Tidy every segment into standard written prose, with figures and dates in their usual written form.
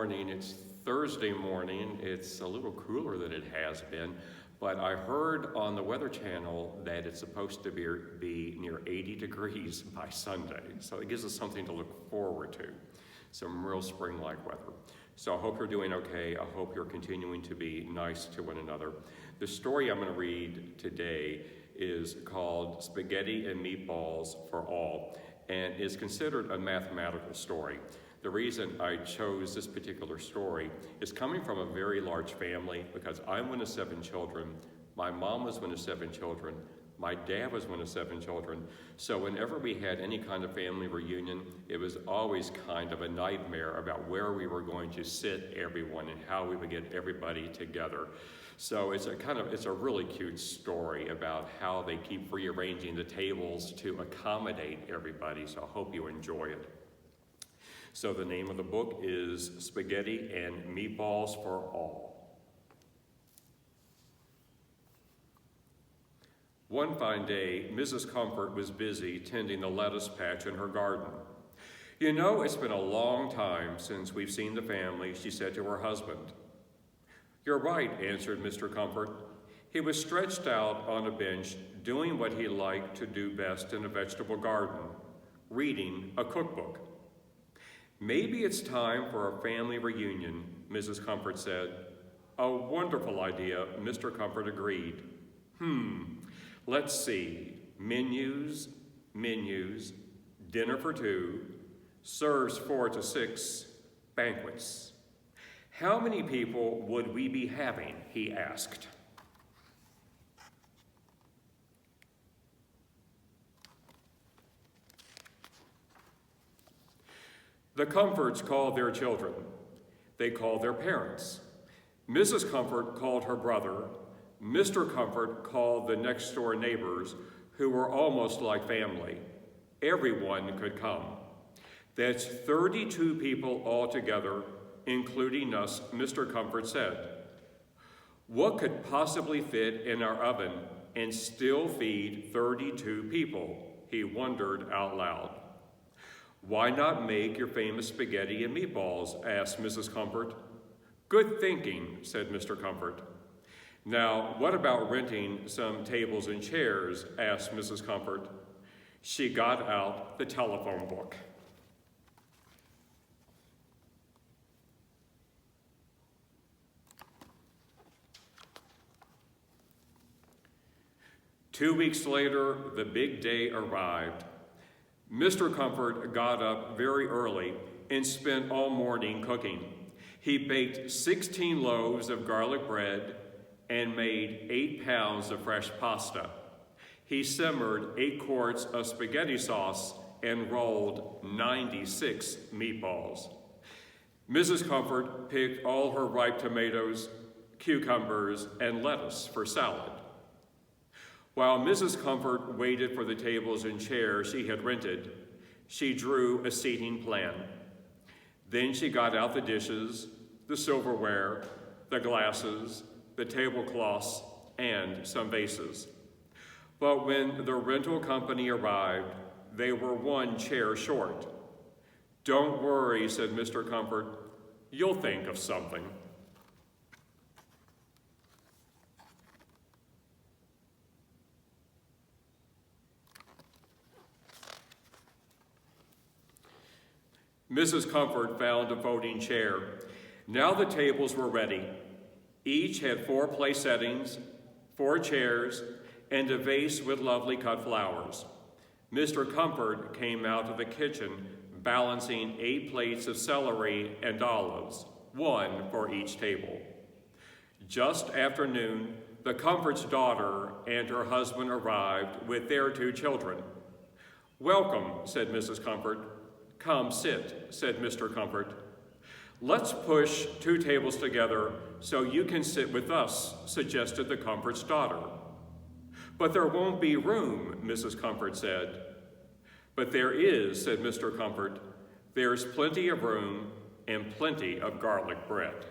morning. It's Thursday morning. It's a little cooler than it has been, but I heard on the Weather Channel that it's supposed to be near 80 degrees by Sunday. So it gives us something to look forward to. Some real spring-like weather. So I hope you're doing okay. I hope you're continuing to be nice to one another. The story I'm going to read today is called Spaghetti and Meatballs for All, and is considered a mathematical story. The reason I chose this particular story is coming from a very large family, because I'm one of 7 children, my mom was one of 7 children, my dad was one of 7 children, so whenever we had any kind of family reunion, it was always kind of a nightmare about where we were going to sit everyone and how we would get everybody together. So it's a really cute story about how they keep rearranging the tables to accommodate everybody, so I hope you enjoy it. So the name of the book is Spaghetti and Meatballs for All. One fine day, Mrs. Comfort was busy tending the lettuce patch in her garden. "You know, it's been a long time since we've seen the family," she said to her husband. "You're right," answered Mr. Comfort. He was stretched out on a bench, doing what he liked to do best in a vegetable garden, reading a cookbook. "Maybe it's time for a family reunion," Mrs. Comfort said. "A wonderful idea," Mr. Comfort agreed. Let's see. Menus, dinner for 2, serves 4 to 6, banquets. "How many people would we be having?" he asked. The Comforts called their children. They called their parents. Mrs. Comfort called her brother. Mr. Comfort called the next door neighbors, who were almost like family. Everyone could come. "That's 32 people altogether, including us," Mr. Comfort said. "What could possibly fit in our oven and still feed 32 people?" he wondered out loud. "Why not make your famous spaghetti and meatballs?" asked Mrs. Comfort. "Good thinking," said Mr. Comfort. "Now, what about renting some tables and chairs?" asked Mrs. Comfort. She got out the telephone book. Two weeks later, the big day arrived. Mr. Comfort got up very early and spent all morning cooking. He baked 16 loaves of garlic bread and made 8 pounds of fresh pasta. He simmered 8 quarts of spaghetti sauce and rolled 96 meatballs. Mrs. Comfort picked all her ripe tomatoes, cucumbers, and lettuce for salad. While Mrs. Comfort waited for the tables and chairs she had rented, she drew a seating plan. Then she got out the dishes, the silverware, the glasses, the tablecloths, and some vases. But when the rental company arrived, they were 1 chair short. "Don't worry," said Mr. Comfort. "You'll think of something." Mrs. Comfort found a folding chair. Now the tables were ready. Each had 4 place settings, 4 chairs, and a vase with lovely cut flowers. Mr. Comfort came out of the kitchen balancing 8 plates of celery and olives, 1 for each table. Just after noon, the Comfort's daughter and her husband arrived with their 2 children. "Welcome," said Mrs. Comfort. "Come sit," said Mr. Comfort. "Let's push 2 tables together so you can sit with us," suggested the Comfort's daughter. "But there won't be room," Mrs. Comfort said. "But there is," said Mr. Comfort. "There's plenty of room and plenty of garlic bread."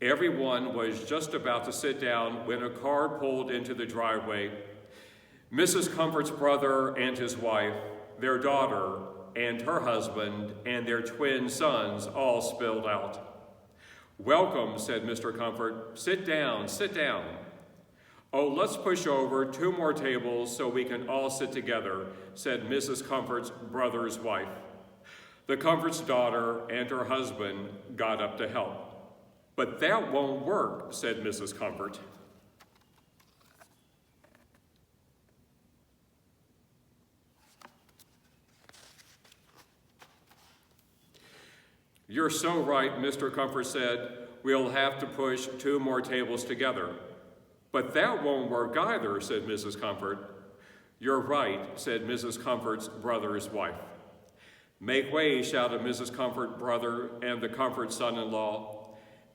Everyone was just about to sit down when a car pulled into the driveway. Mrs. Comfort's brother and his wife, their daughter, and her husband, and their twin sons all spilled out. "Welcome," said Mr. Comfort. "Sit down, sit down." "Oh, let's push over 2 more tables so we can all sit together," said Mrs. Comfort's brother's wife. The Comfort's daughter and her husband got up to help. "But that won't work," said Mrs. Comfort. "You're so right," Mr. Comfort said. "We'll have to push 2 more tables together." "But that won't work either," said Mrs. Comfort. "You're right," said Mrs. Comfort's brother's wife. "Make way," shouted Mrs. Comfort's brother and the Comfort son-in-law.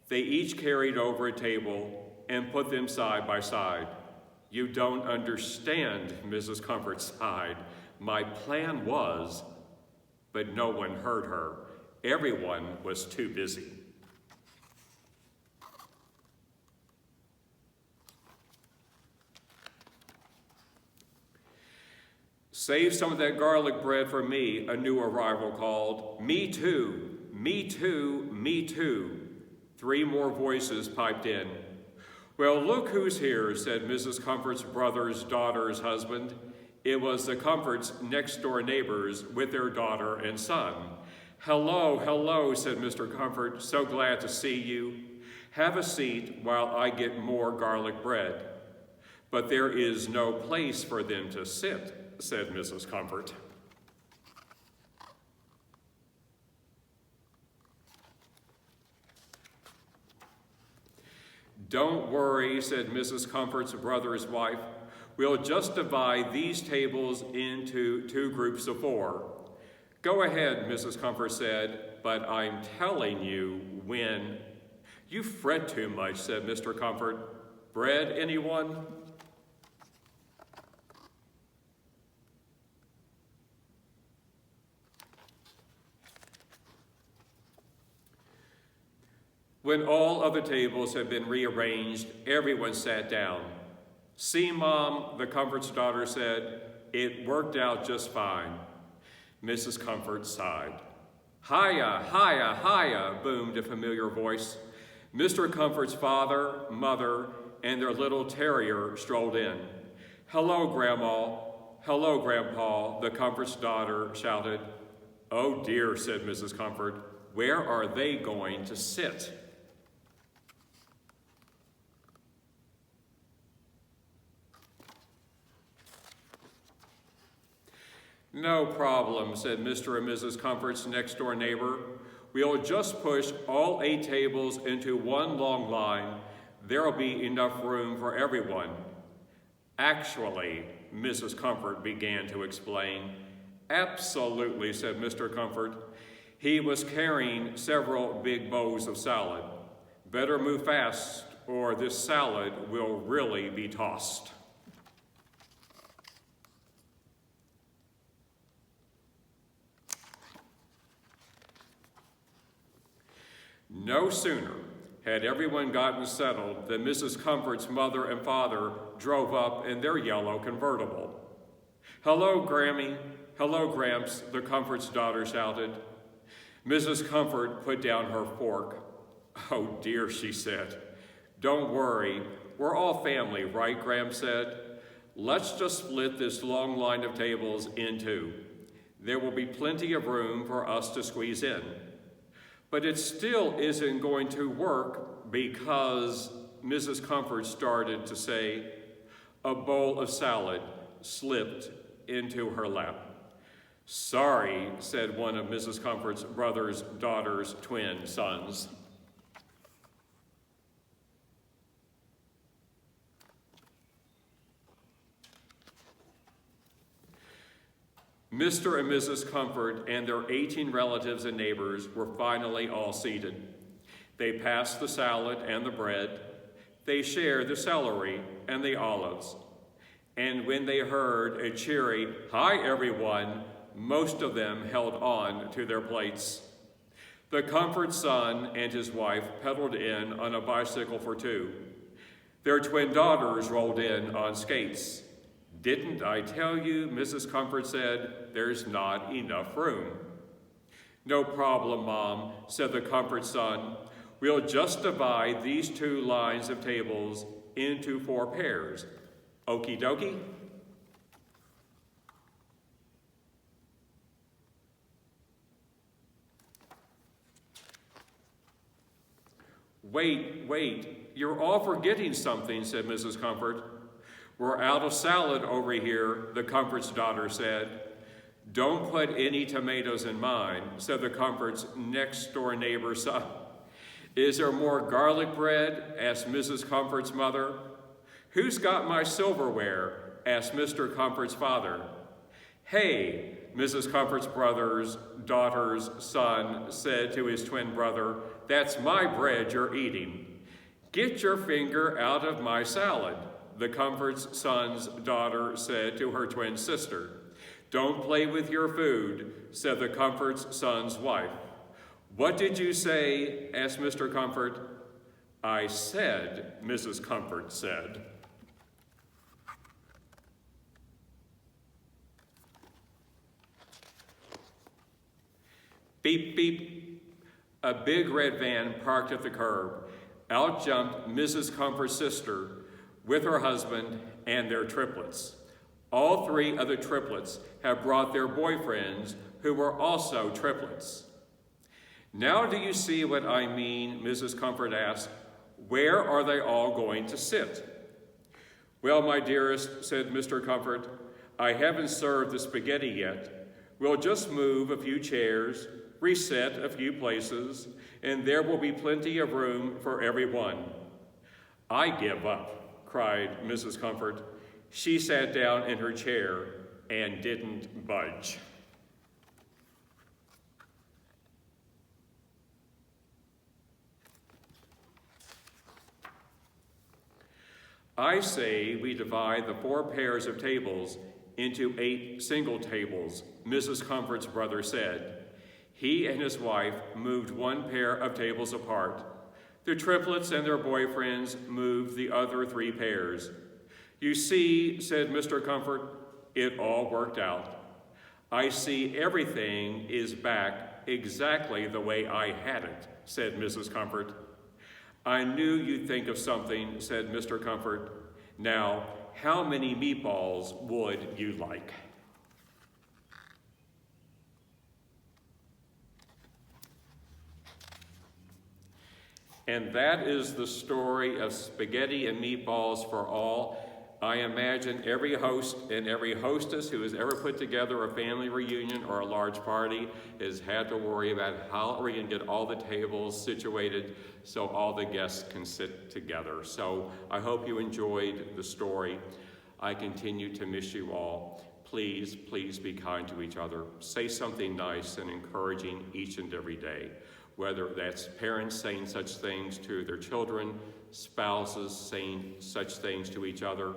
They each carried over a table and put them side by side. "You don't understand," Mrs. Comfort sighed. "My plan was," but no one heard her. Everyone was too busy. "Save some of that garlic bread for me," a new arrival called. "Me too, me too, me too." 3 more voices piped in. "Well, look who's here," said Mrs. Comfort's brother's daughter's husband. It was the Comfort's next-door neighbors with their daughter and son. "Hello, hello," said Mr. Comfort. "So glad to see you. Have a seat while I get more garlic bread." "But there is no place for them to sit," said Mrs. Comfort. "Don't worry," said Mrs. Comfort's brother's wife. "We'll just divide these tables into 2 groups of 4. "Go ahead," Mrs. Comfort said, "but I'm telling you when—" "You fret too much," said Mr. Comfort. "Bread, anyone?" When all other tables had been rearranged, everyone sat down. "See, Mom," the Comfort's daughter said, "it worked out just fine." Mrs. Comfort sighed. "Hiya, hiya, hiya," boomed a familiar voice. Mr. Comfort's father, mother, and their little terrier strolled in. "Hello, Grandma. Hello, Grandpa," the Comfort's daughter shouted. "Oh dear," said Mrs. Comfort. "Where are they going to sit?" "No problem," said Mr. and Mrs. Comfort's next-door neighbor. "We'll just push all 8 tables into one long line. There'll be enough room for everyone." "Actually," Mrs. Comfort began to explain. "Absolutely," said Mr. Comfort. He was carrying several big bowls of salad. "Better move fast, or this salad will really be tossed." No sooner had everyone gotten settled than Mrs. Comfort's mother and father drove up in their yellow convertible. "Hello, Grammy. Hello, Gramps," the Comfort's daughter shouted. Mrs. Comfort put down her fork. "Oh dear," she said. "Don't worry. We're all family, right?" Gramps said. "Let's just split this long line of tables in 2. There will be plenty of room for us to squeeze in." "But it still isn't going to work because," Mrs. Comfort started to say. A bowl of salad slipped into her lap. "Sorry," said one of Mrs. Comfort's brother's daughter's twin sons. Mr. and Mrs. Comfort and their 18 relatives and neighbors were finally all seated. They passed the salad and the bread. They shared the celery and the olives. And when they heard a cheery, "Hi, everyone," most of them held on to their plates. The comfort son and his wife pedaled in on a bicycle for two. Their twin daughters rolled in on skates. "Didn't I tell you," Mrs. Comfort said, "there's not enough room?" "No problem, Mom," said the comfort son. "We'll just divide these two lines of tables into 4 pairs. Okie dokie?" Wait, you're all forgetting something," said Mrs. Comfort. "We're out of salad over here," the comfort's daughter said. "Don't put any tomatoes in mine," said the comfort's next-door neighbor's son. "Is there more garlic bread?" asked Mrs. Comfort's mother. "Who's got my silverware?" asked Mr. Comfort's father. "Hey," Mrs. Comfort's daughter's son said to his twin brother, "that's my bread you're eating." "Get your finger out of my salad," the comfort's son's daughter said to her twin sister. "Don't play with your food," said the comfort's son's wife. "What did you say?" asked Mr. Comfort. "I said," Mrs. Comfort said. Beep, beep. A big red van parked at the curb. Out jumped Mrs. Comfort's sister with her husband and their triplets. All 3 of the triplets have brought their boyfriends, who were also triplets. "Now do you see what I mean?" Mrs. Comfort asked. "Where are they all going to sit?" "Well, my dearest," said Mr. Comfort, "I haven't served the spaghetti yet. We'll just move a few chairs, reset a few places, and there will be plenty of room for everyone." "I give up," cried Mrs. Comfort. She sat down in her chair and didn't budge. "I say we divide the 4 pairs of tables into 8 single tables," Mrs. Comfort's brother said. He and his wife moved 1 pair of tables apart. The triplets and their boyfriends moved the other 3 pairs. "You see," said Mr. Comfort, "it all worked out. I see everything is back exactly the way I had it," said Mrs. Comfort. "I knew you'd think of something," said Mr. Comfort. "Now, how many meatballs would you like?" And that is the story of spaghetti and meatballs for all. I imagine every host and every hostess who has ever put together a family reunion or a large party has had to worry about how are we going to get all the tables situated so all the guests can sit together. So I hope you enjoyed the story. I continue to miss you all. Please, please be kind to each other. Say something nice and encouraging each and every day. Whether that's parents saying such things to their children, spouses saying such things to each other,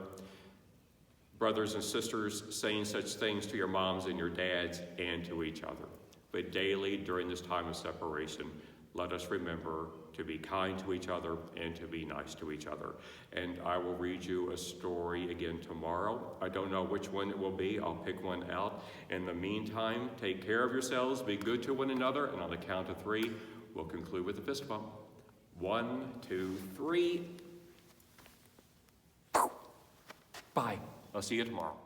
brothers and sisters saying such things to your moms and your dads and to each other. But daily during this time of separation, let us remember to be kind to each other and to be nice to each other. And I will read you a story again tomorrow. I don't know which one it will be. I'll pick one out. In the meantime, take care of yourselves, be good to one another, and on the count of 3, we'll conclude with a fist bump. 1, 2, 3. Bye. I'll see you tomorrow.